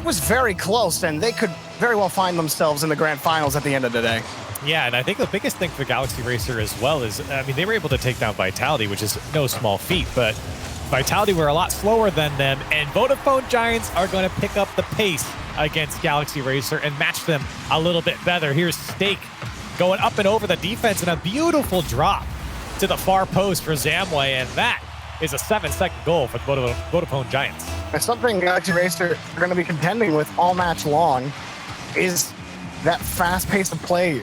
was very close, and they could very well find themselves in the grand finals at the end of the day. Yeah, and I think the biggest thing for Galaxy Racer as well is, I mean, they were able to take down Vitality, which is no small feat, but Vitality were a lot slower than them, and Vodafone Giants are going to pick up the pace against Galaxy Racer and match them a little bit better. Here's Stake going up and over the defense, and a beautiful drop to the far post for Zamway, and that is a 7-second goal for the Vodafone Giants. And something Galaxy Racer are going to be contending with all match long is that fast pace of play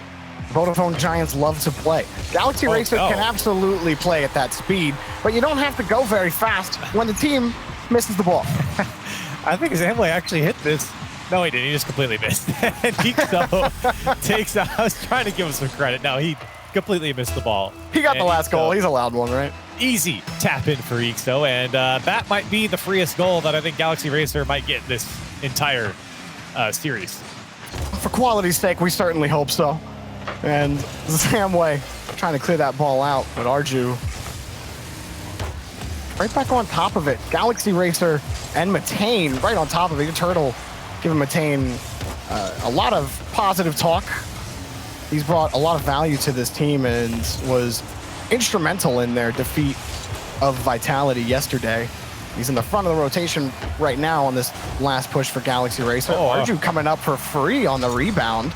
Vodafone Giants love to play. Galaxy Racer can absolutely play at that speed, but you don't have to go very fast when the team misses the ball. I think Zamway actually hit this. No, he didn't. He just completely missed. And Ixo takes out. I was trying to give him some credit. No, he completely missed the ball. He got the last goal. He's allowed one, right? Easy tap in for Ixo, and that might be the freest goal that I think Galaxy Racer might get this entire series. For quality's sake, we certainly hope so. And Zamway trying to clear that ball out, but Arju right back on top of it. Galaxy Racer and Matane right on top of it. Turtle giving Matane a lot of positive talk. He's brought a lot of value to this team and was instrumental in their defeat of Vitality yesterday. He's in the front of the rotation right now on this last push for Galaxy Racer. Arju coming up for free on the rebound.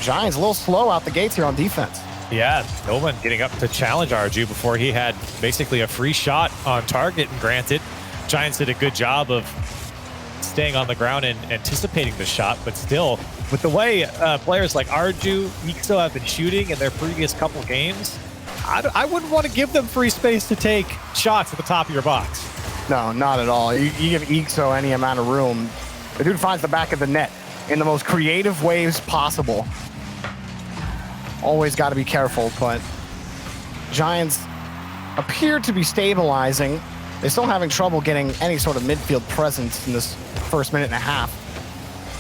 Giants a little slow out the gates here on defense. Yeah, no one getting up to challenge Arju before he had basically a free shot on target. And granted, Giants did a good job of staying on the ground and anticipating the shot, but still, with the way players like Arju, Ixo have been shooting in their previous couple games, I wouldn't want to give them free space to take shots at the top of your box. No, not at all. You give Ixo any amount of room, the dude finds the back of the net in the most creative ways possible. Always got to be careful, but Giants appear to be stabilizing. They're still having trouble getting any sort of midfield presence in this first minute and a half.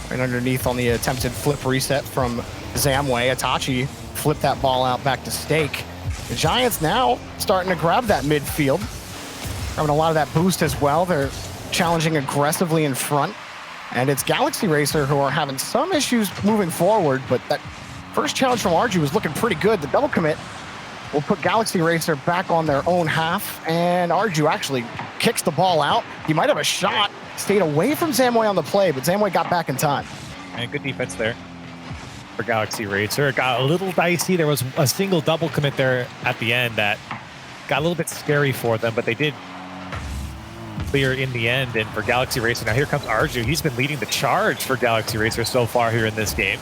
Right underneath on the attempted flip reset from Zamway. Itachi flipped that ball out back to Stake. The Giants now starting to grab that midfield. Having a lot of that boost as well. They're challenging aggressively in front. And it's Galaxy Racer who are having some issues moving forward, but that first challenge from Arju was looking pretty good. The double commit will put Galaxy Racer back on their own half, and Arju actually kicks the ball out. He might have a shot, stayed away from Zamway on the play, but Zamway got back in time. And good defense there for Galaxy Racer. It got a little dicey. There was a single double commit there at the end that got a little bit scary for them, but they did clear in the end. And for Galaxy Racer, now here comes Arju. He's been leading the charge for Galaxy Racer so far here in this game.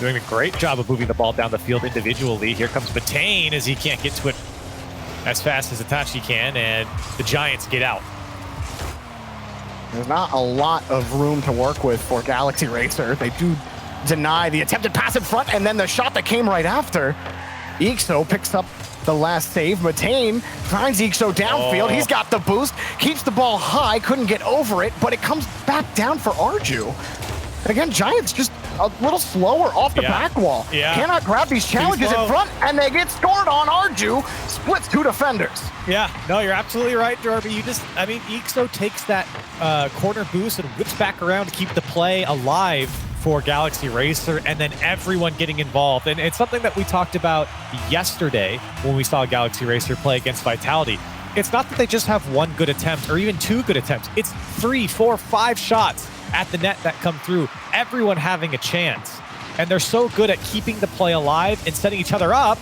Doing a great job of moving the ball down the field individually. Here comes Matane as he can't get to it as fast as Itachi can, and the Giants get out. There's not a lot of room to work with for Galaxy Racer. They do deny the attempted pass in front, and then the shot that came right after. Ixo picks up the last save. Matane finds Ixo downfield. He's got the boost, keeps the ball high, couldn't get over it, but it comes back down for Arju. And again, Giants just a little slower off the back wall. Cannot grab these challenges in front, and they get scored on. Arju splits two defenders. Yeah, no, you're absolutely right, Jorby. I mean, Ixo takes that corner boost and whips back around to keep the play alive for Galaxy Racer, and then everyone getting involved. And it's something that we talked about yesterday when we saw Galaxy Racer play against Vitality. It's not that they just have one good attempt or even two good attempts. It's 3, 4, 5 shots at the net that come through, everyone having a chance. And they're so good at keeping the play alive and setting each other up,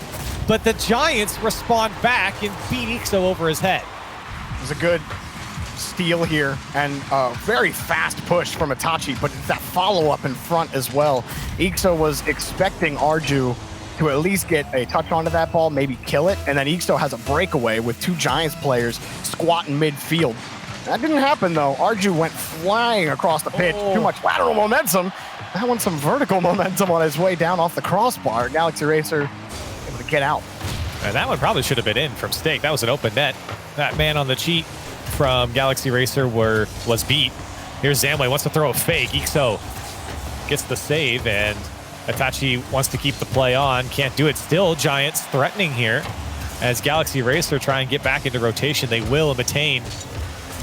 but the Giants respond back and beat Ixo over his head. It was a good steal here and a very fast push from Itachi, but it's that follow-up in front as well. Ixo was expecting Arju to at least get a touch onto that ball, maybe kill it, and then Ixo has a breakaway with two Giants players squatting midfield. That didn't happen, though. Arju went flying across the pitch. Too much lateral momentum. That one some vertical momentum on his way down off the crossbar. Galaxy Racer able to get out. And that one probably should have been in from Stake. That was an open net. That man on the cheat from Galaxy Racer was beat. Here's Zamway, wants to throw a fake. Ixo gets the save, and Itachi wants to keep the play on. Can't do it still. Giants threatening here as Galaxy Racer try and get back into rotation. They will. Matane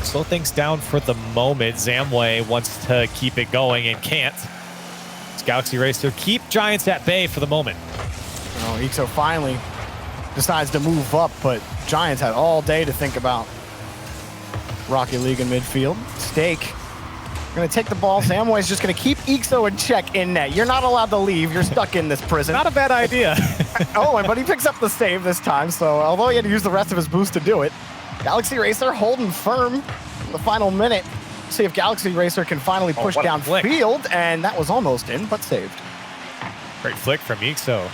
slow things down for the moment. Zamway wants to keep it going and can't. It's Galaxy Racer keep Giants at bay for the moment. Oh, Ixo finally decides to move up, but Giants had all day to think about Rocket League in midfield. Steak going to take the ball. Zamway's just going to keep Ixo in check in net. You're not allowed to leave. You're stuck in this prison. Not a bad idea. But he picks up the save this time, so although he had to use the rest of his boost to do it, Galaxy Racer holding firm in the final minute. See if Galaxy Racer can finally push downfield, and that was almost in, but saved. Great flick from Ixo.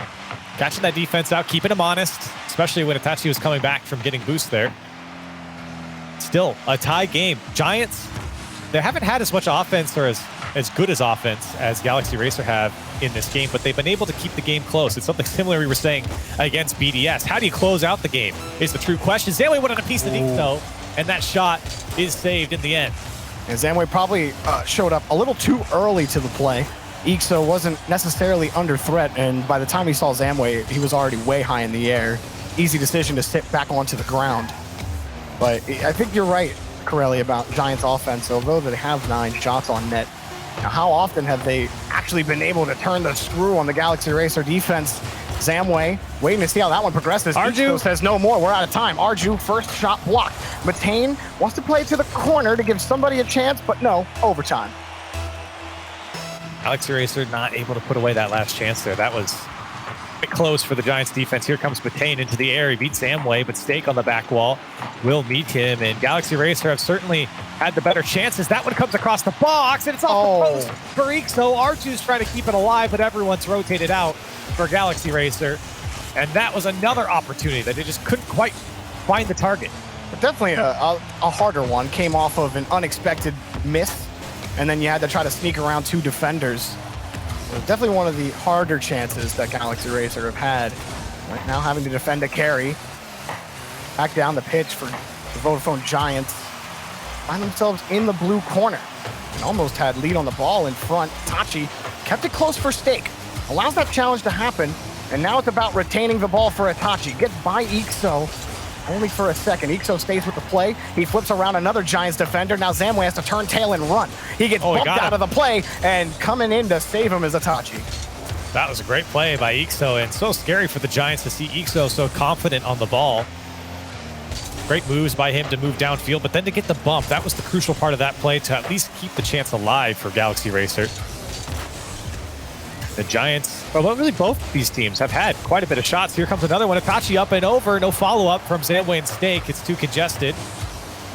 Catching that defense out, keeping him honest, especially when Itachi was coming back from getting boost there. Still a tie game. Giants, they haven't had as much offense or as good as offense as Galaxy Racer have in this game, but they've been able to keep the game close. It's something similar we were saying against BDS. How do you close out the game is the true question. Zamway wanted a piece of Ixo, and that shot is saved in the end. And Zamway probably showed up a little too early to the play. Ixo wasn't necessarily under threat, and by the time he saw Zamway, he was already way high in the air. Easy decision to sit back onto the ground. But I think you're right, Corelli, about Giants offense. Although they have 9 shots on net, now, how often have they actually been able to turn the screw on the Galaxy Racer defense? Zamway waiting to see how that one progresses. Arju says no more. We're out of time. Arju, first shot blocked. Matane wants to play to the corner to give somebody a chance, but no, overtime. Galaxy Racer not able to put away that last chance there. That was a bit close for the Giants defense. Here comes Matane into the air. He beats Zamway, but Steak on the back wall will meet him. And Galaxy Racer have certainly had the better chances. That one comes across the box, and it's off the post for Ixo. Arju's trying to keep it alive, but everyone's rotated out for Galaxy Racer. And that was another opportunity that they just couldn't quite find the target. But definitely a harder one. Came off of an unexpected miss, and then you had to try to sneak around 2 defenders. Definitely one of the harder chances that Galaxy Racer have had. Right now having to defend a carry. Back down the pitch for the Vodafone Giants. Find themselves in the blue corner. And almost had lead on the ball in front. Tachi kept it close for Steak. Allows that challenge to happen. And now it's about retaining the ball for Itachi. Gets by Ixo. Only for a second. Ixo stays with the play. He flips around another Giants defender. Now Zamway has to turn tail and run. He gets bumped out of the play, and coming in to save him is Itachi. That was a great play by Ixo, and so scary for the Giants to see Ixo so confident on the ball. Great moves by him to move downfield, but then to get the bump, that was the crucial part of that play to at least keep the chance alive for Galaxy Racer. The Giants, well, really both these teams have had quite a bit of shots. Here comes another one. Itachi up and over. No follow-up from Zamway and Steak. It's too congested.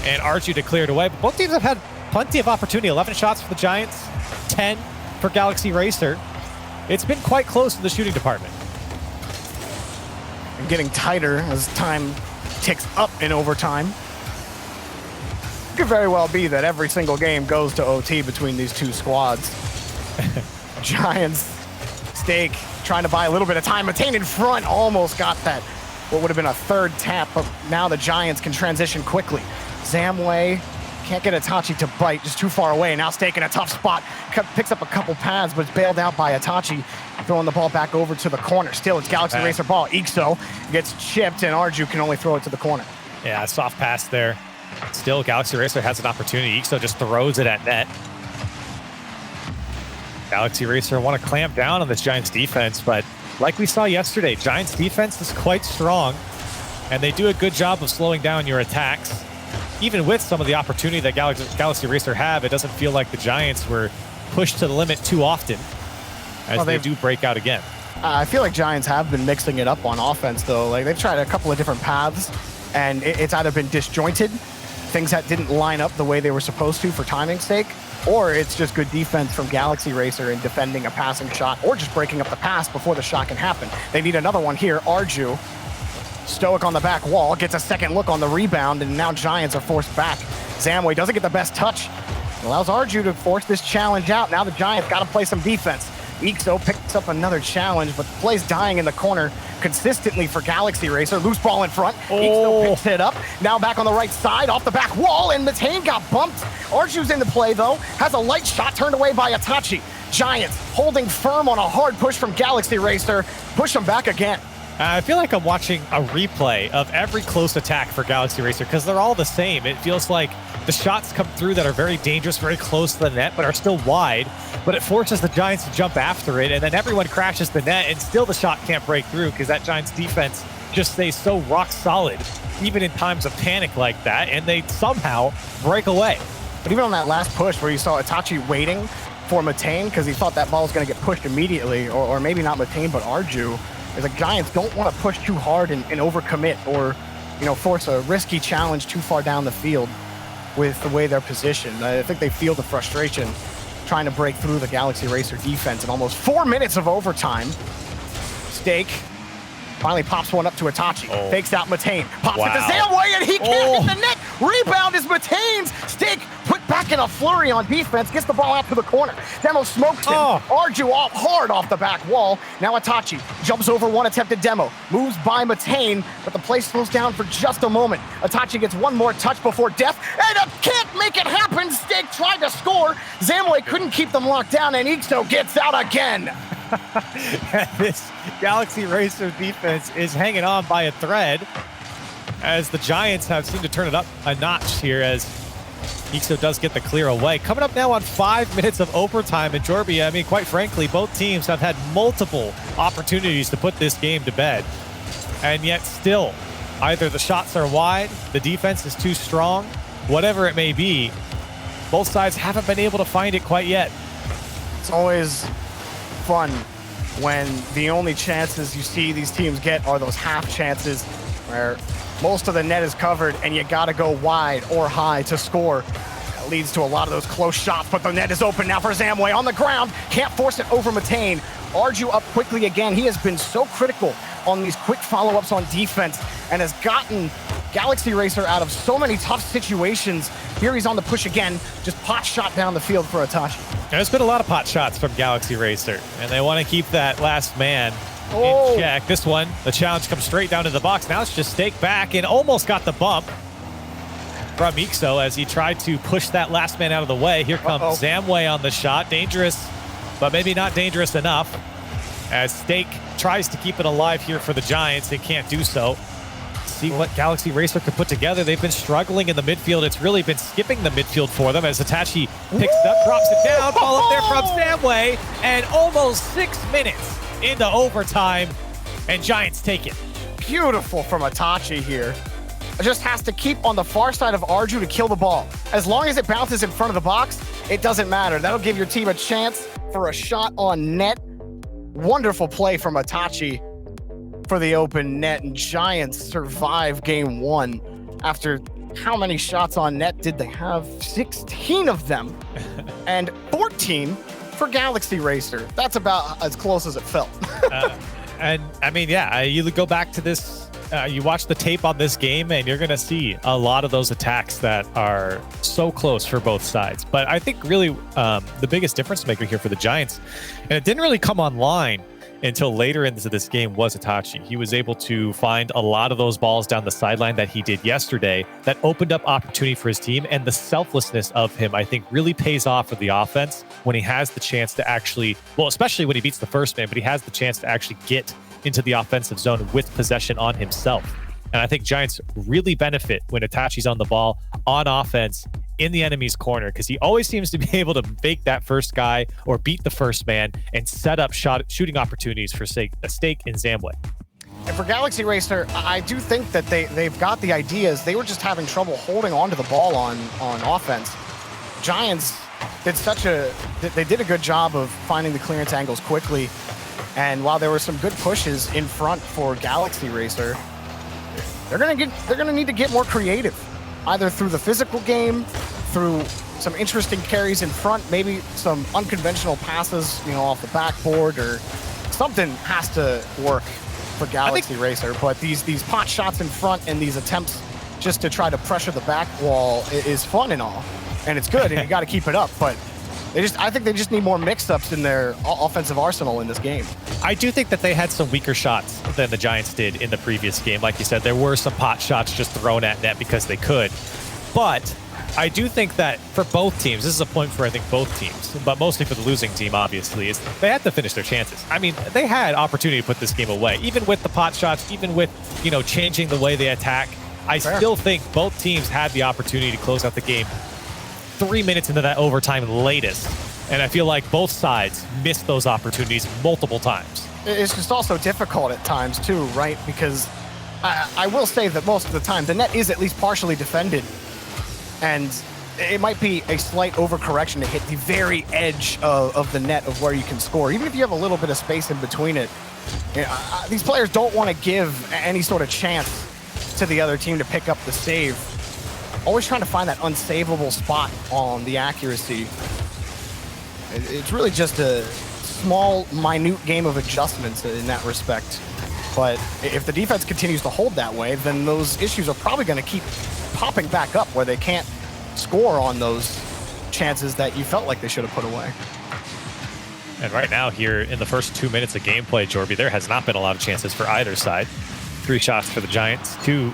And Arju to clear it away. But both teams have had plenty of opportunity. 11 shots for the Giants, 10 for Galaxy Racer. It's been quite close in the shooting department. And getting tighter as time ticks up in overtime. It could very well be that every single game goes to OT between these 2 squads. Giants, Steak trying to buy a little bit of time. Matane in front almost got that, what would have been a 3rd tap, but now the Giants can transition quickly. Zamway can't get Itachi to bite, just too far away. Now Steak in a tough spot. Picks up a couple pads, but it's bailed out by Itachi, throwing the ball back over to the corner. Still, it's Galaxy Racer ball. Ixo gets chipped, and Arju can only throw it to the corner. Yeah, soft pass there. Still, Galaxy Racer has an opportunity. Ixo just throws it at net. Galaxy Racer want to clamp down on this Giants defense, but like we saw yesterday, Giants defense is quite strong, and they do a good job of slowing down your attacks. Even with some of the opportunity that Galaxy Racer have, it doesn't feel like the Giants were pushed to the limit too often, as they do break out again. I feel like Giants have been mixing it up on offense, though. Like, they've tried a couple of different paths, and it's either been disjointed, things that didn't line up the way they were supposed to for timing's sake, or it's just good defense from Galaxy Racer in defending a passing shot, or just breaking up the pass before the shot can happen. They need another one here. Arju, stoic on the back wall, gets a second look on the rebound, and now Giants are forced back. Zamway doesn't get the best touch. It allows Arju to force this challenge out. Now the Giants got to play some defense. Ixo picks up another challenge, but the play's dying in the corner consistently for Galaxy Racer. Loose ball in front. Ixo picks it up. Now back on the right side, off the back wall, and Matane got bumped. Arju's in the play, though. Has a light shot turned away by Itachi. Giants holding firm on a hard push from Galaxy Racer. Push them back again. I feel like I'm watching a replay of every close attack for Galaxy Racer because they're all the same. It feels like the shots come through that are very dangerous, very close to the net, but are still wide. But it forces the Giants to jump after it, and then everyone crashes the net, and still the shot can't break through because that Giants defense just stays so rock solid, even in times of panic like that, and they somehow break away. But even on that last push where you saw Itachi waiting for Matane because he thought that ball was going to get pushed immediately, or maybe not Matane, but Arju, is like Giants don't want to push too hard and overcommit or, force a risky challenge too far down the field with the way they're positioned. I think they feel the frustration trying to break through the Galaxy Racer defense in almost 4 minutes of overtime. Stake finally pops one up to Itachi. Fakes out Matane. Pops it to Zamway, and he can't hit the net. Rebound is Matane's. Stake put back in a flurry on defense. Gets the ball out to the corner. Demo smokes him. Arju off hard off the back wall. Now Itachi jumps over one attempted demo. Moves by Matane, but the play slows down for just a moment. Itachi gets one more touch before death, and can't make it happen. Stake tried to score. Zamway couldn't keep them locked down, and Ixo gets out again. This Galaxy Racer defense is hanging on by a thread as the Giants have seemed to turn it up a notch here as Ixo does get the clear away. Coming up now on 5 minutes of overtime in Jorbia. I mean, quite frankly, both teams have had multiple opportunities to put this game to bed. And yet still, either the shots are wide, the defense is too strong, whatever it may be, both sides haven't been able to find it quite yet. It's always fun when the only chances you see these teams get are those half chances where most of the net is covered and you got to go wide or high to score. That leads to a lot of those close shots, but the net is open now for Zamway on the ground. Can't force it over Matane. Arju up quickly again. He has been so critical on these quick follow-ups on defense and has gotten Galaxy Racer out of so many tough situations. Here he's on the push again, just pot shot down the field for Itachi. There's been a lot of pot shots from Galaxy Racer, and they want to keep that last man in check. This one, the challenge comes straight down to the box. Now it's just Stake back and almost got the bump from Ixo as he tried to push that last man out of the way. Here comes Zamway on the shot. Dangerous, but maybe not dangerous enough as Stake tries to keep it alive here for the Giants. They can't do so. See what Galaxy Racer could put together. They've been struggling in the midfield. It's really been skipping the midfield for them as Itachi picks it up, drops it down, ball up there from Zamway, and almost 6 minutes into overtime, and Giants take it. Beautiful from Itachi here. Just has to keep on the far side of Arju to kill the ball. As long as it bounces in front of the box, it doesn't matter. That'll give your team a chance for a shot on net. Wonderful play from Itachi for the open net, and Giants survive game one. After how many shots on net did they have? 16 of them, and 14 for Galaxy Racer. That's about as close as it felt. And I mean, yeah, you go back to this, you watch the tape on this game, and you're going to see a lot of those attacks that are so close for both sides. But I think really the biggest difference maker here for the Giants, and it didn't really come online until later into this game, was Itachi. He was able to find a lot of those balls down the sideline that he did yesterday that opened up opportunity for his team, and the selflessness of him, I think, really pays off for the offense when he has the chance to actually, well, especially when he beats the first man, but he has the chance to actually get into the offensive zone with possession on himself. And I think Giants really benefit when Itachi's on the ball on offense in the enemy's corner, because he always seems to be able to fake that first guy or beat the first man and set up shooting opportunities for Stake and Zamway. And for Galaxy Racer, I do think that they've got the ideas. They were just having trouble holding on to the ball on offense. Giants did they did a good job of finding the clearance angles quickly. And while there were some good pushes in front for Galaxy Racer, they're gonna need to get more creative, either through the physical game, through some interesting carries in front, maybe some unconventional passes, off the backboard, or something has to work for Galaxy Racer. But these pot shots in front and these attempts just to try to pressure the back wall is fun and all, and it's good, and you got to keep it up. But I think they just need more mix-ups in their offensive arsenal in this game. I do think that they had some weaker shots than the Giants did in the previous game. Like you said, there were some pot shots just thrown at net because they could. But I do think that for both teams, this is a point for, I think, both teams, but mostly for the losing team, obviously, is they had to finish their chances. I mean, they had opportunity to put this game away, even with the pot shots, even with, changing the way they attack. I still think both teams had the opportunity to close out the game 3 minutes into that overtime latest. And I feel like both sides missed those opportunities multiple times. It's just also difficult at times, too, right? Because I will say that most of the time, the net is at least partially defended. And it might be a slight overcorrection to hit the very edge of the net of where you can score. Even if you have a little bit of space in between it, these players don't want to give any sort of chance to the other team to pick up the save. Always trying to find that unsavable spot on the accuracy. It's really just a small, minute game of adjustments in that respect. But if the defense continues to hold that way, then those issues are probably going to keep popping back up where they can't score on those chances that you felt like they should have put away. And right now here in the first 2 minutes of gameplay, Jorby, there has not been a lot of chances for either side. 3 shots for the Giants, 2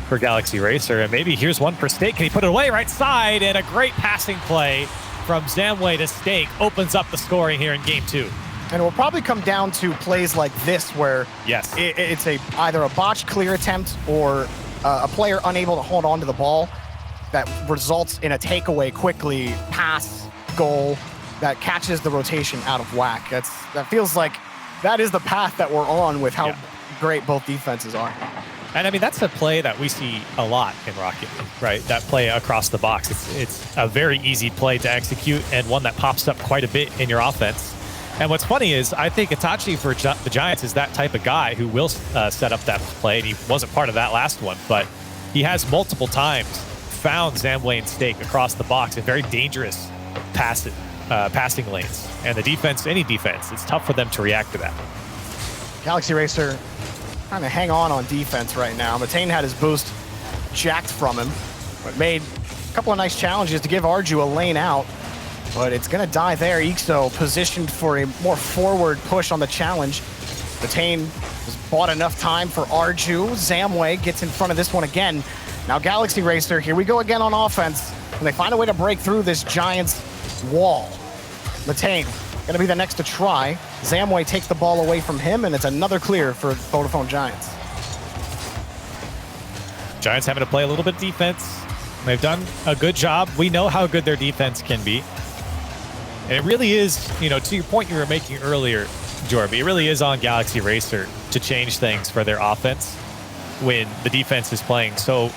for Galaxy Racer, and maybe here's one for Steak. Can he put it away right side? And a great passing play from Zamway to Steak opens up the scoring here in game 2. And it will probably come down to plays like this where yes, it's either a botched clear attempt or a player unable to hold on to the ball that results in a takeaway quickly, pass, goal, that catches the rotation out of whack. That feels like that is the path that we're on with how great both defenses are. And I mean, that's a play that we see a lot in Rocket League, right? That play across the box. It's a very easy play to execute and one that pops up quite a bit in your offense. And what's funny is I think Itachi for the Giants is that type of guy who will set up that play, and he wasn't part of that last one, but he has multiple times found Zamway and Steak across the box in very dangerous passing lanes. And the defense, any defense, it's tough for them to react to that. Galaxy Racer trying to hang on defense right now. Matane had his boost jacked from him, but made a couple of nice challenges to give Arju a lane out. But it's going to die there. Ixo positioned for a more forward push on the challenge. Matane has bought enough time for Arju. Zamway gets in front of this one again. Now Galaxy Racer, here we go again on offense. And they find a way to break through this Giants wall. Matane going to be the next to try. Zamway takes the ball away from him, and it's another clear for Vodafone Giants. Giants having to play a little bit of defense. They've done a good job. We know how good their defense can be. And it really is, to your point you were making earlier, Jorby, it really is on Galaxy Racer to change things for their offense when the defense is playing so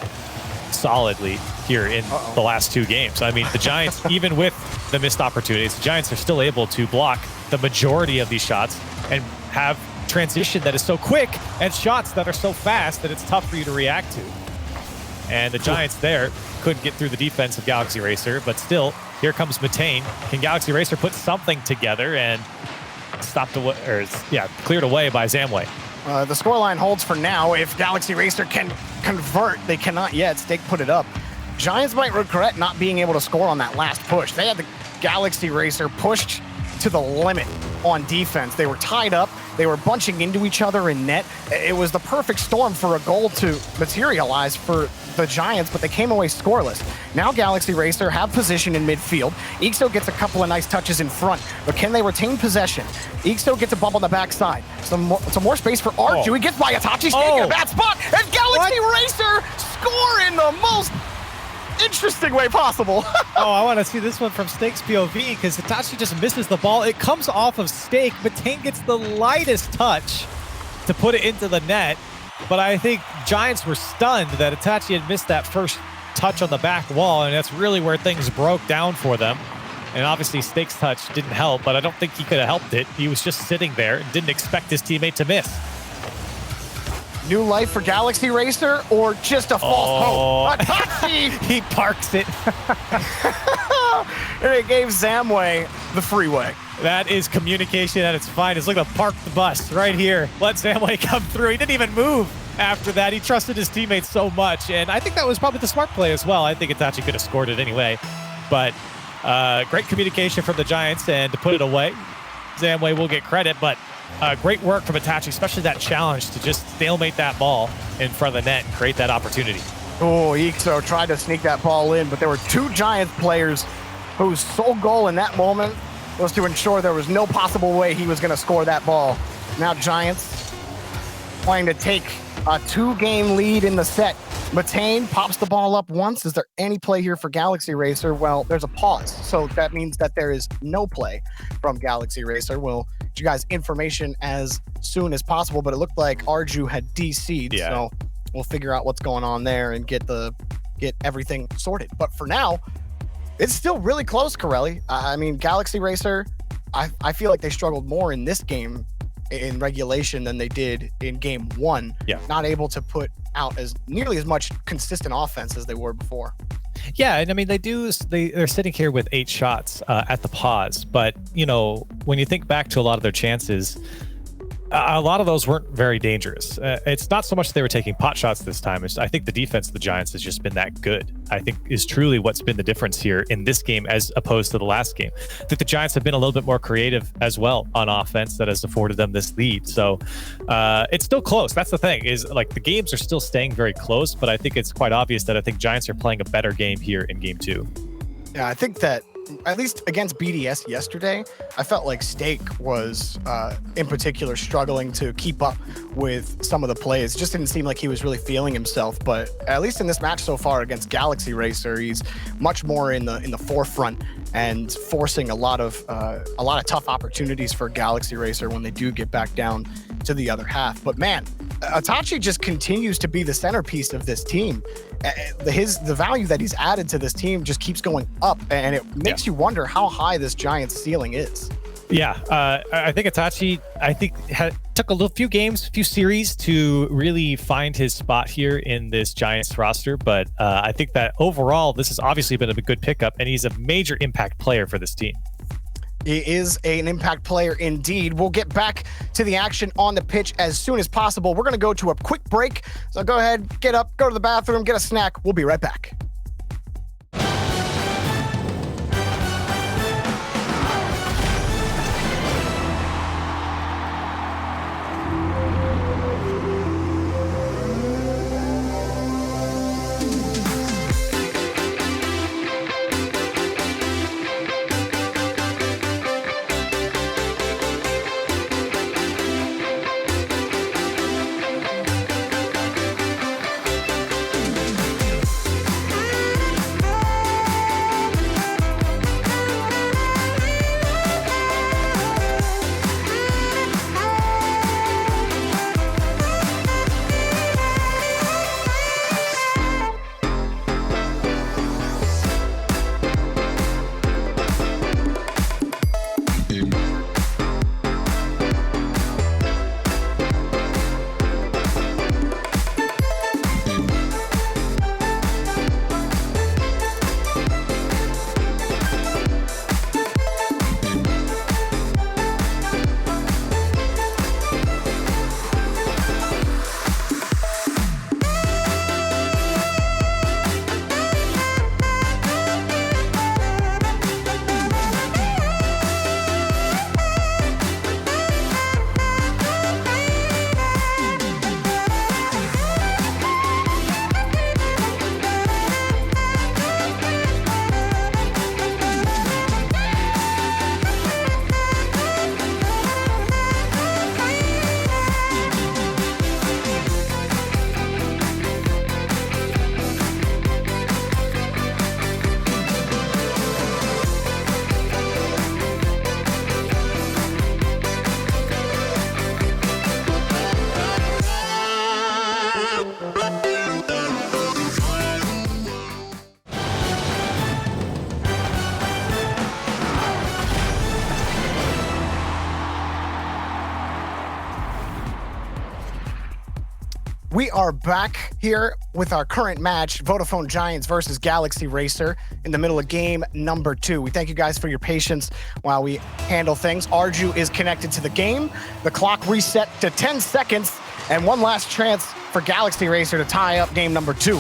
solidly here in the last 2 games. I mean, the Giants, even with the missed opportunities, the Giants are still able to block the majority of these shots and have transition that is so quick and shots that are so fast that it's tough for you to react to. And the Giants there couldn't get through the defense of Galaxy Racer, but still, here comes Matane. Can Galaxy Racer put something together and cleared away by Zamway? The scoreline holds for now. If Galaxy Racer can convert, they cannot yet. Steak put it up. Giants might regret not being able to score on that last push. They had the Galaxy Racer pushed to the limit on defense. They were tied up. They were bunching into each other in net. It was the perfect storm for a goal to materialize for the Giants, but they came away scoreless. Now Galaxy Racer have position in midfield. Ixo gets a couple of nice touches in front, but can they retain possession? Ixo gets a bump on the backside. Some more space for Arju. He gets by Itachi, Steak in a bad spot, and Galaxy Racer score in the most interesting way possible. I want to see this one from Steak's POV because Itachi just misses the ball. It comes off of Steak. Matane gets the lightest touch to put it into the net. But I think Giants were stunned that Itachi had missed that first touch on the back wall, and that's really where things broke down for them. And obviously Steak's touch didn't help, but I don't think he could have helped it. He was just sitting there and didn't expect his teammate to miss. New life for Galaxy Racer or just a false hope? Itachi! He parks it. And it gave Zamway the freeway. That is communication at its finest. Look at him park the bus right here. Let Zamway come through. He didn't even move after that. He trusted his teammates so much, and I think that was probably the smart play as well. I think Itachi could have scored it anyway, but great communication from the Giants, and to put it away, Zamway will get credit, but great work from Itachi, especially that challenge to just stalemate that ball in front of the net and create that opportunity. Oh, Ixo tried to sneak that ball in, but there were two Giants players whose sole goal in that moment was to ensure there was no possible way he was going to score that ball. Now Giants playing to take a 2-game lead in the set. Matane pops the ball up once. Is there any play here for Galaxy Racer? Well, there's a pause. So that means that there is no play from Galaxy Racer. We'll get you guys information as soon as possible, but it looked like Arju had DC'd. Yeah. So we'll figure out what's going on there and get everything sorted. But for now, it's still really close, Corelli. I mean, Galaxy Racer, I feel like they struggled more in this game in regulation than they did in game 1. Yeah. Not able to put out nearly as much consistent offense as they were before. Yeah, and I mean they're sitting here with 8 shots at the pause, but you know, when you think back to a lot of their chances, a lot of those weren't very dangerous. It's not so much they were taking pot shots this time. I think the defense of the Giants has just been that good. I think is truly what's been the difference here in this game as opposed to the last game. I think the Giants have been a little bit more creative as well on offense that has afforded them this lead. So it's still close. That's the thing, is like the games are still staying very close, but I think it's quite obvious that I think Giants are playing a better game here in game 2. Yeah, I think that at least against BDS yesterday, I felt like Steak was, in particular, struggling to keep up with some of the plays. It just didn't seem like he was really feeling himself. But at least in this match so far against Galaxy Racer, he's much more in the forefront and forcing a lot of tough opportunities for Galaxy Racer when they do get back down to the other half. But man, Itachi just continues to be the centerpiece of this team. The value that he's added to this team just keeps going up, and it makes you wonder how high this Giants ceiling is. Yeah, I think Itachi, took a few series to really find his spot here in this Giants roster, but I think that overall this has obviously been a good pickup, and he's a major impact player for this team. He is an impact player indeed. We'll get back to the action on the pitch as soon as possible. We're going to go to a quick break. So go ahead, get up, go to the bathroom, get a snack. We'll be right back. We are back here with our current match, Vodafone Giants versus Galaxy Racer, in the middle of game number 2. We thank you guys for your patience while we handle things. Arju is connected to the game. The clock reset to 10 seconds, and one last chance for Galaxy Racer to tie up game number 2.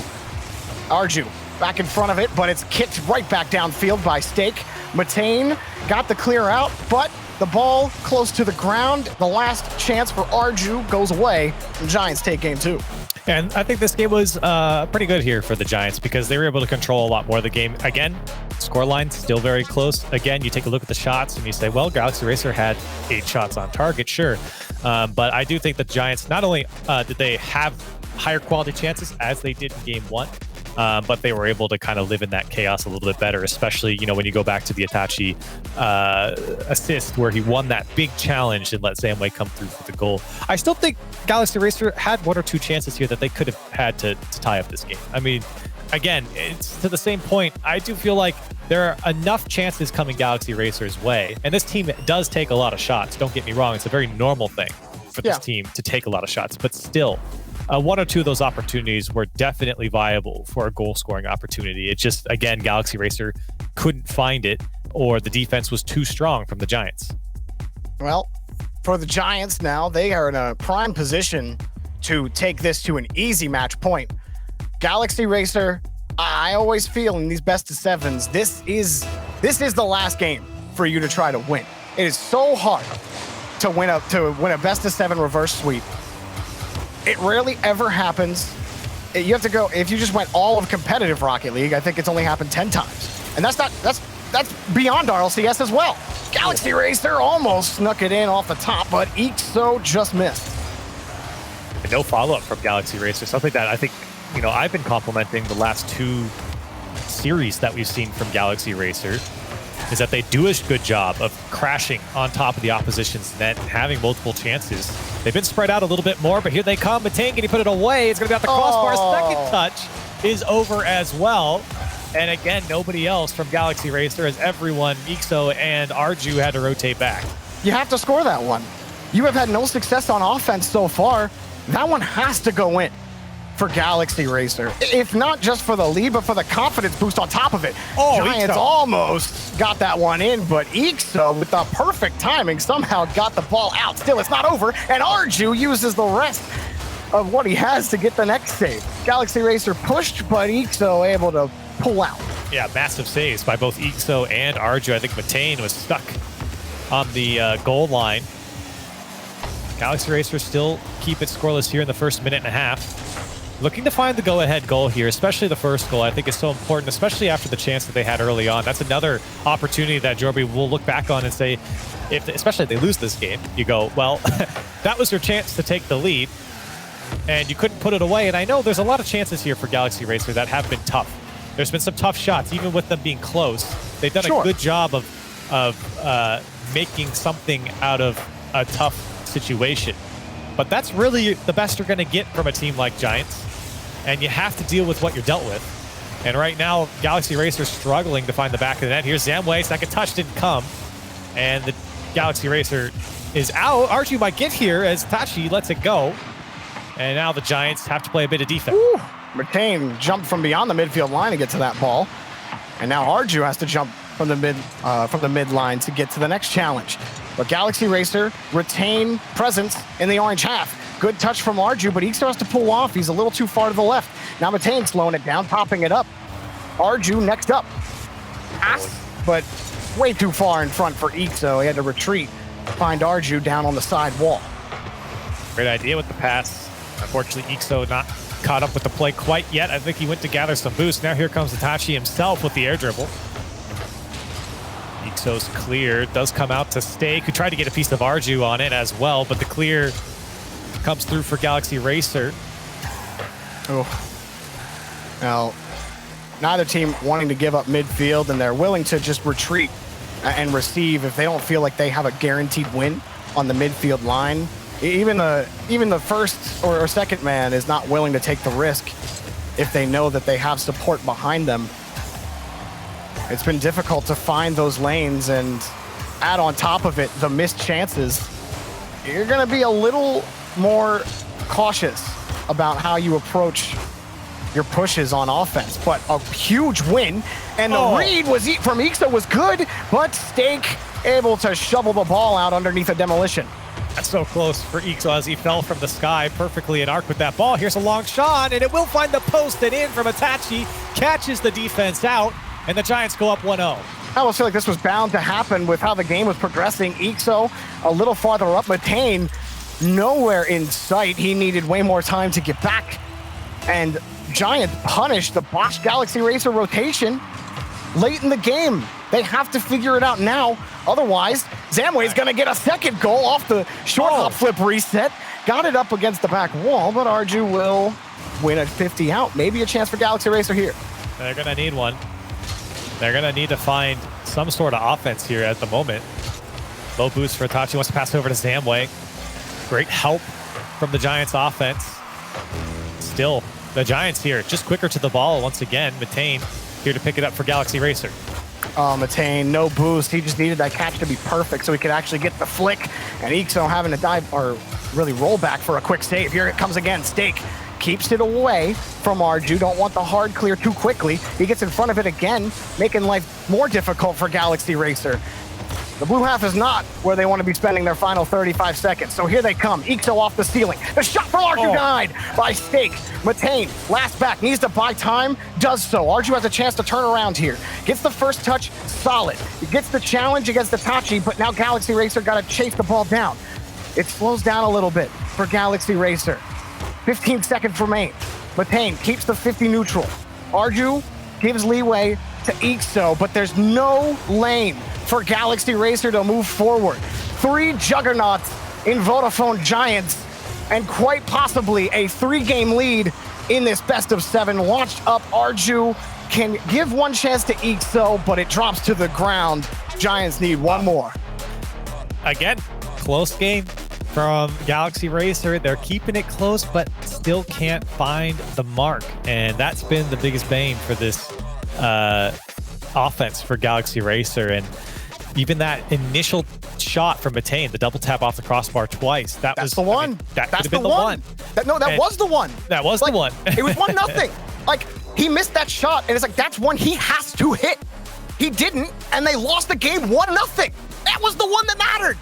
Arju back in front of it, but it's kicked right back downfield by Steak. Matane got the clear out, but the ball close to the ground. The last chance for Arju goes away, and Giants take game 2. And I think this game was pretty good here for the Giants because they were able to control a lot more of the game. Again, scoreline still very close. Again, you take a look at the shots and you say, well, Galaxy Racer had 8 shots on target, sure. But I do think the Giants, not only did they have higher quality chances as they did in game 1, but they were able to kind of live in that chaos a little bit better, especially, you know, when you go back to the Itachi assist where he won that big challenge and let Zamway come through for the goal. I still think Galaxy Racer had 1 or 2 chances here that they could have had to tie up this game. I mean, again, it's to the same point. I do feel like there are enough chances coming Galaxy Racer's way, and this team does take a lot of shots. Don't get me wrong. It's a very normal thing for this team to take a lot of shots, but still, 1 or 2 of those opportunities were definitely viable for a goal-scoring opportunity. It just, again, Galaxy Racer couldn't find it, or the defense was too strong from the Giants. Well, for the Giants now, they are in a prime position to take this to an easy match point. Galaxy Racer, I always feel in these best of 7s, this is the last game for you to try to win. It is so hard to win a best of 7 reverse sweep. It rarely ever happens. You have to go, if you just went all of competitive Rocket League, I think it's only happened 10 times. And that's beyond RLCS as well. Galaxy Racer almost snuck it in off the top, but Ixo just missed. And no follow-up from Galaxy Racer. Something that I think, you know, I've been complimenting the last 2 series that we've seen from Galaxy Racer is that they do a good job of crashing on top of the opposition's net and having multiple chances. They've been spread out a little bit more, but here they come. Matane, can he put it away? It's going to be off the crossbar. Second touch is over as well. And again, nobody else from Galaxy Racer, as everyone, Ixo and Arju, had to rotate back. You have to score that one. You have had no success on offense so far. That one has to go in for Galaxy Racer. If not just for the lead, but for the confidence boost on top of it. Giants almost got that one in, but Ixo, with the perfect timing, somehow got the ball out. Still, it's not over, and Arju uses the rest of what he has to get the next save. Galaxy Racer pushed, but Ixo able to pull out. Yeah, massive saves by both Ixo and Arju. I think Matane was stuck on the goal line. Galaxy Racer still keep it scoreless here in the first minute and a half. Looking to find the go-ahead goal here, especially the first goal, I think is so important, especially after the chance that they had early on. That's another opportunity that Jorby will look back on and say, especially if they lose this game, you go, well, that was your chance to take the lead, and you couldn't put it away. And I know there's a lot of chances here for Galaxy Racer that have been tough. There's been some tough shots, even with them being close. They've done a good job of making something out of a tough situation. But that's really the best you're going to get from a team like Giants. And you have to deal with what you're dealt with. And right now, Galaxy Racer struggling to find the back of the net. Here's Zamway. Second touch didn't come. And the Galaxy Racer is out. Archie might get here as Tachi lets it go. And now the Giants have to play a bit of defense. Ooh, McCain jumped from beyond the midfield line to get to that ball. And now Arju has to jump from the mid line to get to the next challenge. But Galaxy Racer retain presence in the orange half. Good touch from Arju, but Ixo has to pull off. He's a little too far to the left. Now Matane slowing it down, popping it up. Arju next up. But way too far in front for Ixo. He had to retreat, find Arju down on the side wall. Great idea with the pass. Unfortunately, Ixo not caught up with the play quite yet. I think he went to gather some boost. Now here comes Itachi himself with the air dribble. Ixo's clear does come out to Stake, who tried to get a piece of Arju on it as well, but the clear comes through for Galaxy Racer. Oh. Now, neither team wanting to give up midfield, and they're willing to just retreat and receive if they don't feel like they have a guaranteed win on the midfield line. Even the first or second man is not willing to take the risk if they know that they have support behind them. It's been difficult to find those lanes, and add on top of it the missed chances. You're going to be a little more cautious about how you approach your pushes on offense. But a huge win, and the read from Ixo was good, but Stake able to shovel the ball out underneath a demolition. That's so close for Ixo as he fell from the sky perfectly in arc with that ball. Here's a long shot, and it will find the post and in from Itachi. Catches the defense out, and the Giants go up 1-0. I almost feel like this was bound to happen with how the game was progressing. Ixo a little farther up. Matane nowhere in sight. He needed way more time to get back And Giants punish the Bosch Galaxy Racer rotation late in the game. They have to figure it out now. Otherwise, Zamway's going to get a second goal off the short hop flip reset. Got it up against the back wall, but Arju will win at 50 out. Maybe a chance for Galaxy Racer here. They're going to need one. They're going to need to find some sort of offense here at the moment. Low boost for Itachi. Wants to pass over to Zamway. Great help from the Giants offense. Still, the Giants here just quicker to the ball once again. Matane here to pick it up for Galaxy Racer. Matane, no boost. He just needed that catch to be perfect so he could actually get the flick. And Ixo having to dive, or really roll back for a quick save. Here it comes again. Stake keeps it away from Arju. Don't want the hard clear too quickly. He gets in front of it again, making life more difficult for Galaxy Racer. The blue half is not where they want to be spending their final 35 seconds. So here they come. Ixo off the ceiling. The shot from Arju denied by Stake. Matane, last back, needs to buy time, does so. Arju has a chance to turn around here. Gets the first touch, solid. He gets the challenge against Itachi, but now Galaxy Racer got to chase the ball down. It slows down a little bit for Galaxy Racer. 15 seconds remain. Matane keeps the 50 neutral. Arju gives leeway to Ixo, but there's no lane for Galaxy Racer to move forward. 3 juggernauts in Vodafone Giants, and quite possibly a 3-game lead in this best of 7. Launched up, Arju can give one chance to Ixo, but it drops to the ground. Giants need one more. Again, close game from Galaxy Racer. They're keeping it close, but still can't find the mark. And that's been the biggest bane for this offense for Galaxy Racer. And even that initial shot from Matane, the double tap off the crossbar twice, that's the one. I mean, that could have been the one. That was the one. That was the one. It was 1-0. Like, he missed that shot, and it's like, that's one he has to hit. He didn't, and they lost the game 1-0. That was the one that mattered.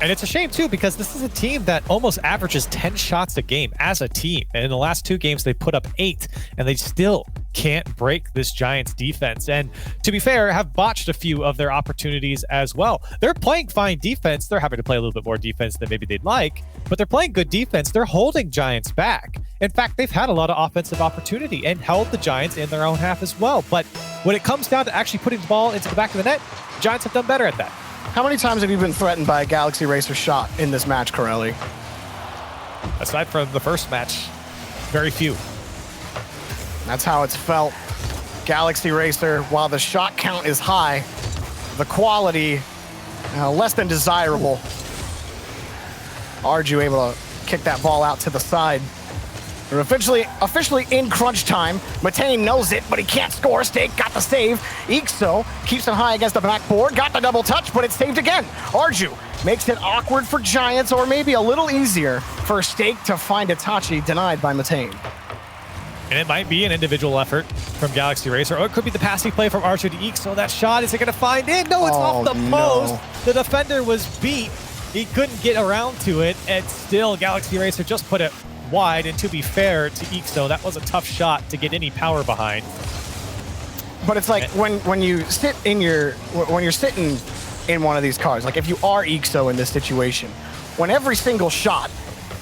And it's a shame, too, because this is a team that almost averages 10 shots a game as a team. And in the last 2 games, they put up 8, and they still can't break this Giants defense. And to be fair, have botched a few of their opportunities as well. They're playing fine defense. They're having to play a little bit more defense than maybe they'd like, but they're playing good defense. They're holding Giants back. In fact, they've had a lot of offensive opportunity and held the Giants in their own half as well. But when it comes down to actually putting the ball into the back of the net, Giants have done better at that. How many times have you been threatened by a Galaxy Racer shot in this match, Corelli? Aside from the first match, very few. That's how it's felt. Galaxy Racer, while the shot count is high, the quality less than desirable. Arju able to kick that ball out to the side. They're officially in crunch time. Matane knows it, but he can't score. Stake got the save. Ixo keeps it high against the backboard. Got the double touch, but it's saved again. Arju makes it awkward for Giants, or maybe a little easier for Stake to find Itachi, denied by Matane. And it might be an individual effort from Galaxy Racer, or it could be the passing play from Arju to Ixo. That shot, is it going to find it? No, it's off the post. The defender was beat. He couldn't get around to it, and still Galaxy Racer just put it wide. And to be fair to Ixo, that was a tough shot to get any power behind. But it's like when you sit in when you're sitting in one of these cars, like if you are Ixo in this situation, when every single shot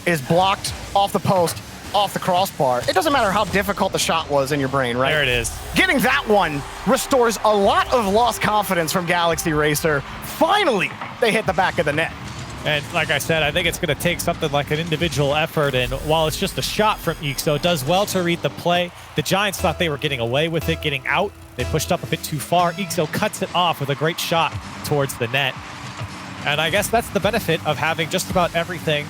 is blocked off the post, off the crossbar, it doesn't matter how difficult the shot was in your brain, right? There it is. Getting that one restores a lot of lost confidence from Galaxy Racer. Finally, they hit the back of the net. And like I said, I think it's going to take something like an individual effort. And while it's just a shot from Ixo, it does well to read the play. The Giants thought they were getting away with it, getting out. They pushed up a bit too far. Ixo cuts it off with a great shot towards the net. And I guess that's the benefit of having just about everything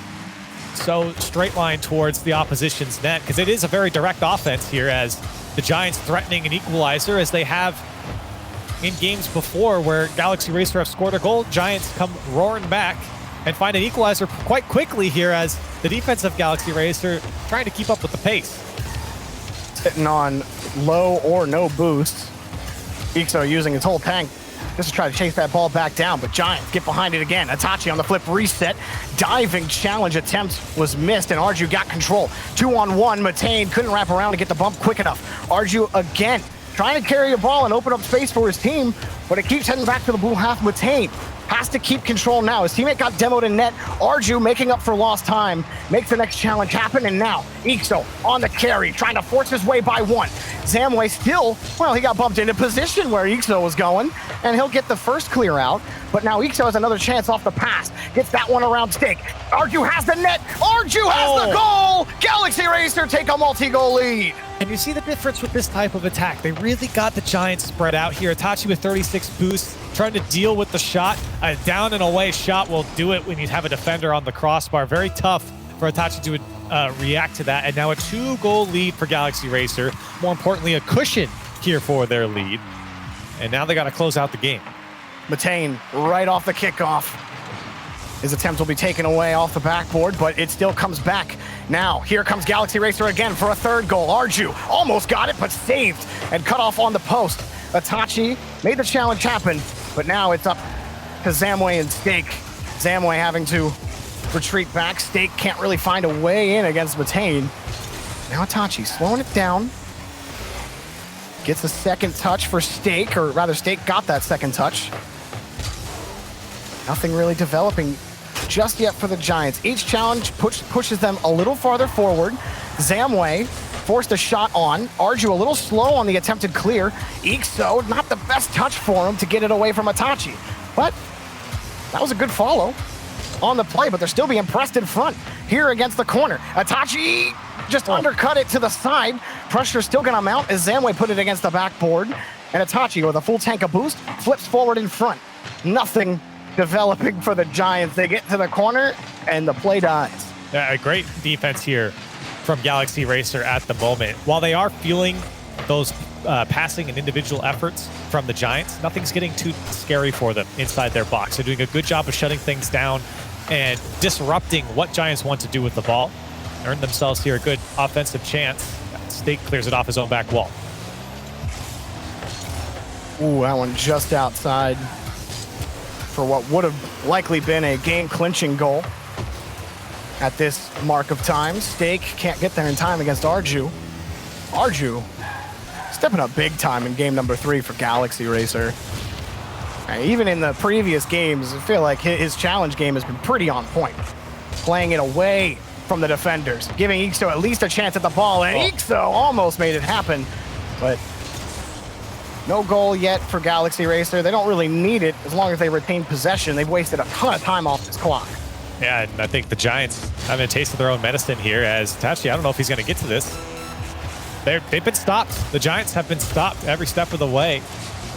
so straight line towards the opposition's net, because it is a very direct offense here, as the Giants threatening an equalizer as they have in games before where Galaxy Racer have scored a goal. Giants come roaring back and find an equalizer quite quickly here, as the defense of Galaxy Racer trying to keep up with the pace. Sitting on low or no boosts. Ixo using his whole tank just to try to chase that ball back down, but Giants get behind it again. Itachi on the flip reset. Diving challenge attempt was missed, and Arju got control. 2-on-1, Matane couldn't wrap around to get the bump quick enough. Arju again trying to carry a ball and open up space for his team, but it keeps heading back to the blue half. Matane has to keep control now. His teammate got demoed in net. Arju making up for lost time, makes the next challenge happen, and now Ixo on the carry, trying to force his way by one. Zamway still, well, he got bumped into position where Ixo was going, and he'll get the first clear out, but now Ixo has another chance off the pass. Gets that one around Stake. Arju has the net. Arju has the goal! Galaxy Racer take a multi-goal lead. And you see the difference with this type of attack. They really got the Giants spread out here. Itachi with 36 boosts, trying to deal with the shot. A down and away shot will do it when you have a defender on the crossbar. Very tough for Itachi to react to that. And now a 2-goal lead for Galaxy Racer. More importantly, a cushion here for their lead. And now they got to close out the game. Matane right off the kickoff. His attempt will be taken away off the backboard, but it still comes back. Now, here comes Galaxy Racer again for a 3rd goal. Arju almost got it, but saved and cut off on the post. Itachi made the challenge happen, but now it's up to Zamway and Stake. Zamway having to retreat back. Stake can't really find a way in against Matane. Now Itachi slowing it down. Gets a second touch for Stake, or rather Stake got that second touch. Nothing really developing just yet for the Giants. Each challenge pushes them a little farther forward. Zamway forced a shot on. Arju a little slow on the attempted clear. Ixo, not the best touch for him to get it away from Itachi. But that was a good follow on the play, but they're still being pressed in front here against the corner. Itachi just undercut it to the side. Pressure still gonna mount as Zamway put it against the backboard. And Itachi with a full tank of boost flips forward in front. Nothing developing for the Giants. They get to the corner and the play dies. A great defense here from Galaxy Racer at the moment. While they are feeling those passing and individual efforts from the Giants, nothing's getting too scary for them inside their box. They're doing a good job of shutting things down and disrupting what Giants want to do with the ball. Earned themselves here a good offensive chance. Stake clears it off his own back wall. Ooh, that one just outside for what would have likely been a game-clinching goal at this mark of time. Stake can't get there in time against Arju. Arju stepping up big time in game number 3 for Galaxy Racer. Even in the previous games, I feel like his challenge game has been pretty on point. Playing it away from the defenders, giving Ixo at least a chance at the ball, and Ixo almost made it happen, but no goal yet for Galaxy Racer. They don't really need it as long as they retain possession. They've wasted a ton of time off this clock. Yeah, and I think the Giants having a taste of their own medicine here as Tachi, I don't know if he's going to get to this. They've been stopped. The Giants have been stopped every step of the way,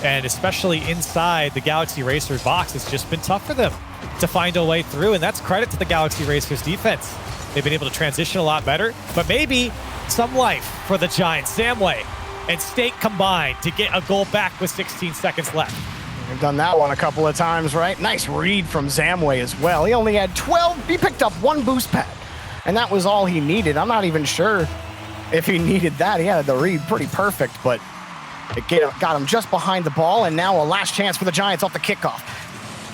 and especially inside the Galaxy Racer box, it's just been tough for them to find a way through, and that's credit to the Galaxy Racers defense. They've been able to transition a lot better, but maybe some life for the Giants. Zamway and Stake combined to get a goal back with 16 seconds left. They've done that one a couple of times, right? Nice read from Zamway as well. He only had 12. He picked up 1 boost pad, and that was all he needed. I'm not even sure if he needed that. He had the read pretty perfect, but it got him just behind the ball, and now a last chance for the Giants off the kickoff.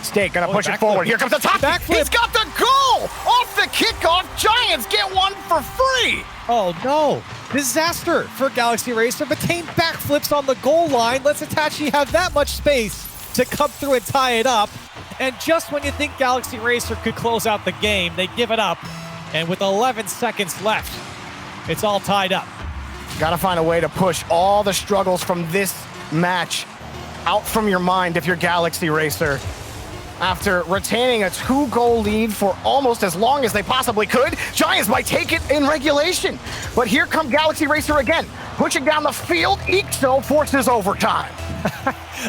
Stake gonna push it forward. Here comes the top. He's got the goal off the kickoff. Giants get one for free. Oh no, disaster for Galaxy Racer. Matane backflips on the goal line, lets Itachi have that much space to come through and tie it up. And just when you think Galaxy Racer could close out the game, they give it up. And with 11 seconds left, it's all tied up. Gotta find a way to push all the struggles from this match out from your mind if you're Galaxy Racer. After retaining a 2-goal lead for almost as long as they possibly could, Giants might take it in regulation. But here come Galaxy Racer again, pushing down the field. Ixo forces overtime.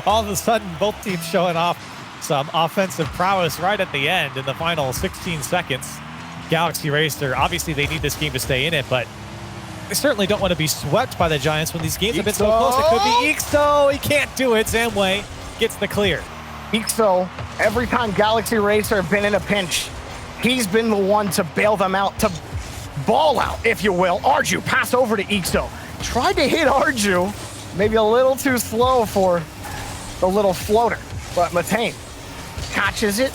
All of a sudden, both teams showing off some offensive prowess right at the end in the final 16 seconds. Galaxy Racer, obviously they need this game to stay in it, but they certainly don't want to be swept by the Giants when these games have been so close. It could be Ixo. He can't do it. Zamway gets the clear. Ixo, every time Galaxy Racer have been in a pinch, he's been the one to bail them out, to ball out, if you will. Arju, pass over to Ixo. Tried to hit Arju, maybe a little too slow for the little floater, but Matane catches it,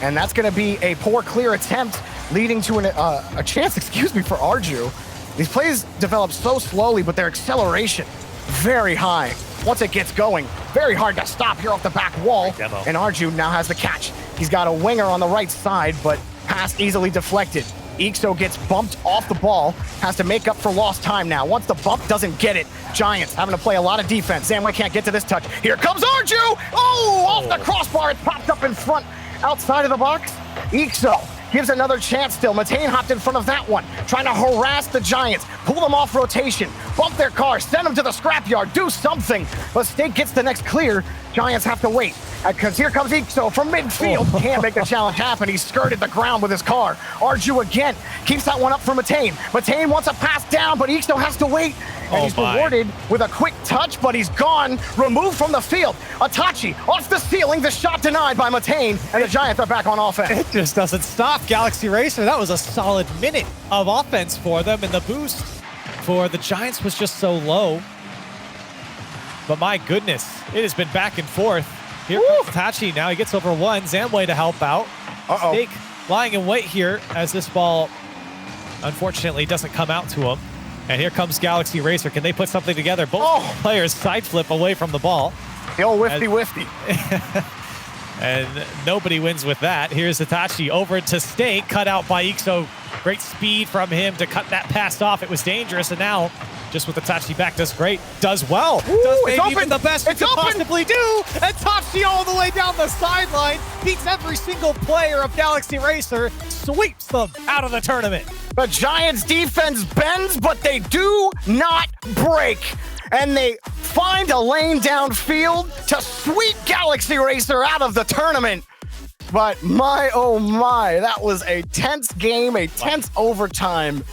and that's going to be a poor clear attempt, leading to a chance, for Arju. These plays develop so slowly, but their acceleration very high once it gets going. Very hard to stop here off the back wall. Demo. And Arju now has the catch. He's got a winger on the right side, but pass easily deflected. Ixo gets bumped off the ball, has to make up for lost time now. Once the bump doesn't get it, Giants having to play a lot of defense. Zamway can't get to this touch. Here comes Arju! Oh, off the crossbar. It popped up in front, outside of the box. Ixo gives another chance still. Matane hopped in front of that one, trying to harass the Giants, pull them off rotation, bump their car, send them to the scrapyard, do something. But State gets the next clear. Giants have to wait, because here comes Ixo from midfield. Can't make the challenge happen. He skirted the ground with his car. Arju again keeps that one up for Matane. Matane wants a pass down, but Ixo has to wait. And he's rewarded with a quick touch, but he's gone, removed from the field. Atachi off the ceiling, the shot denied by Matane, and the Giants are back on offense. It just doesn't stop, Galaxy Racer. That was a solid minute of offense for them, and the boost for the Giants was just so low. But my goodness, it has been back and forth. Here comes Tachi now. He gets over one. Zamway to help out. Snake lying in wait here as this ball, unfortunately, doesn't come out to him. And here comes Galaxy Racer. Can they put something together? Both players side flip away from the ball. The old whifty. And nobody wins with that. Here's Itachi over to State, cut out by Ixo. Great speed from him to cut that pass off. It was dangerous, and now just with Itachi back, does great, does well. Does maybe even the best it could possibly do. And Itachi all the way down the sideline, beats every single player of Galaxy Racer, sweeps them out of the tournament. The Giants defense bends, but they do not break. And they find a lane downfield to sweep Galaxy Racer out of the tournament. But my, oh my, that was a tense game, a tense overtime.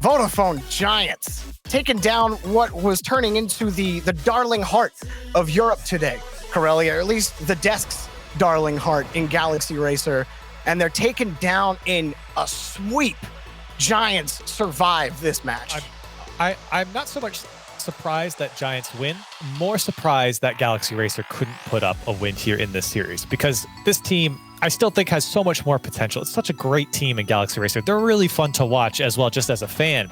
Vodafone Giants taking down what was turning into the darling heart of Europe today, Corellia, or at least the desk's darling heart in Galaxy Racer. And they're taken down in a sweep. Giants survive this match. I'm not so much surprised that Giants win, more surprised that Galaxy Racer couldn't put up a win here in this series, because this team I still think has so much more potential. It's such a great team in Galaxy Racer. They're really fun to watch as well, just as a fan.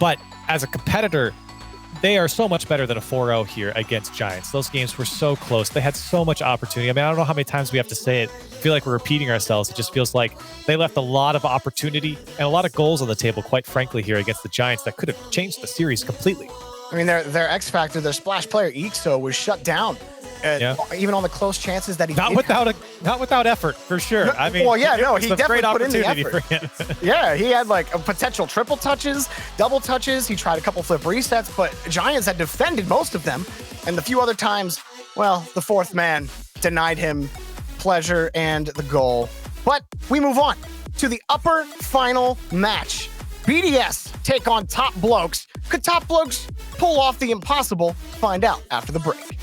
But as a competitor, they are so much better than a 4-0 here against Giants. Those games were so close. They had so much opportunity. I mean, I don't know how many times we have to say it. I feel like we're repeating ourselves. It just feels like they left a lot of opportunity and a lot of goals on the table, quite frankly, here against the Giants that could have changed the series completely. I mean, their X factor, their splash player Ixo was shut down. Even on the close chances that he not without effort, for sure. No, I mean, well, yeah, no, he definitely put in the effort. For him. Yeah, he had like a potential triple touches, double touches. He tried a couple flip resets, but Giants had defended most of them, and the few other times, well, the fourth man denied him pleasure and the goal. But we move on to the upper final match. BDS take on Top Blokes. Could Top Blokes pull off the impossible? Find out after the break.